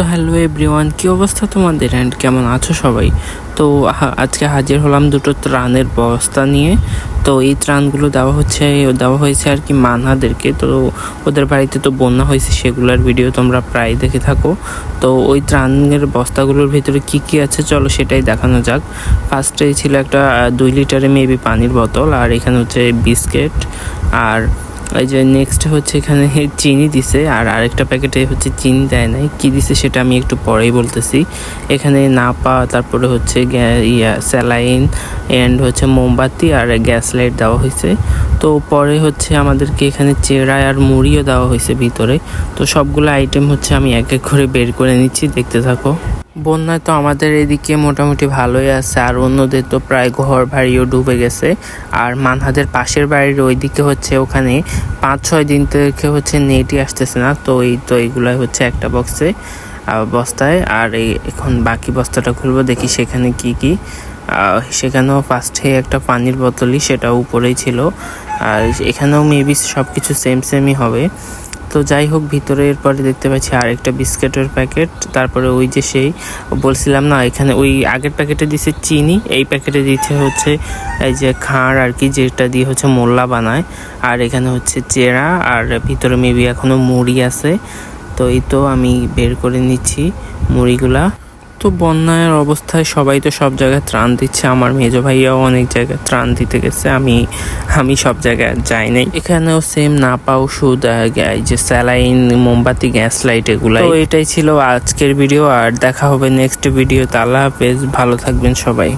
তো hello everyone, কি অবস্থা তোমাদের অ্যান্ড কেমন আছো সবাই? তো আজকে হাজির হলাম দুটো ত্রাণের বস্তা নিয়ে। তো এই ত্রাণগুলো দেওয়া হয়েছে আর কি মানহাদেরকে। তো ওদের বাড়িতে তো বন্যা হয়েছে, সেগুলোর ভিডিও তোমরা প্রায় দেখে থাকো। তো ওই ত্রাণের বস্তাগুলোর ভিতরে কি কি আছে চলো সেটাই দেখানো যাক। ফার্স্টে ছিল একটা 2 লিটারের মেবি পানির বোতল, আর এখানে হচ্ছে বিস্কিট, আর এই যে নেক্সট হচ্ছে এখানে চিনি দিছে, আর আরেকটা প্যাকেটে হচ্ছে চিনি দেয় নাই, কি দিছে সেটা আমি একটু পরেই বলতেছি। এখানে নাপা, তারপরে হচ্ছে স্যালাইন অ্যান্ড হচ্ছে মোমবাতি আর গ্যাস লাইট দেওয়া হয়েছে। তো পরে হচ্ছে আমাদেরকে এখানে চেরাই আর মুড়িও দেওয়া হয়েছে ভিতরে। তো সবগুলো আইটেম হচ্ছে আমি এক এক করে বের করে নিচ্ছি, দেখতে থাকো। বন্যায় তো আমাদের এদিকে মোটামুটি ভালোই আছে, আর অন্যদের তো প্রায় ঘর বাড়িও ডুবে গেছে। আর মানহাদের পাশের বাড়ির ওইদিকে হচ্ছে ওখানে 5-6 দিন থেকে হচ্ছে নেটই আসতেছে না। তো এইগুলাই হচ্ছে একটা বস্তায়। আর এখন বাকি বস্তাটা খুলবো, দেখি সেখানে কি কি। সেখানেও ফার্স্টে একটা পানির বোতলই, সেটা উপরেই ছিল। আর এখানেও মেবি সব কিছু সেমই হবে। তো যাই হোক, ভিতরে এরপরে দেখতে পাচ্ছি আরেকটা বিস্কিটের প্যাকেট। তারপরে ওই যে সেই বলছিলাম না, এখানে ওই আগের প্যাকেটে দিচ্ছে চিনি, এই প্যাকেটে দিচ্ছে হচ্ছে এই যে খাঁড় আর কি, যেটা দিয়ে হচ্ছে মোল্লা বানায়। আর এখানে হচ্ছে চেরা, আর ভিতরে মেবি এখনো মুড়ি আছে। তো এই তো আমি বের করে নিচ্ছি মুড়িগুলা। তো বন্যার অবস্থায় সবাই তো সব জায়গায় ত্রাণ দিচ্ছে, আমার মেজো ভাইয়াও অনেক জায়গায় ত্রাণ দিতে গেছে, আমি সব জায়গায় যাই নাই। এখানেও সেম নাপা ওষুধ, এই যে স্যালাইন, মোমবাতি, গ্যাস লাইট, এগুলো। তো এটাই ছিল আজকের ভিডিও, আর দেখা হবে নেক্সট ভিডিওতে। আল্লাহ হাফেজ, ভালো থাকবেন সবাই।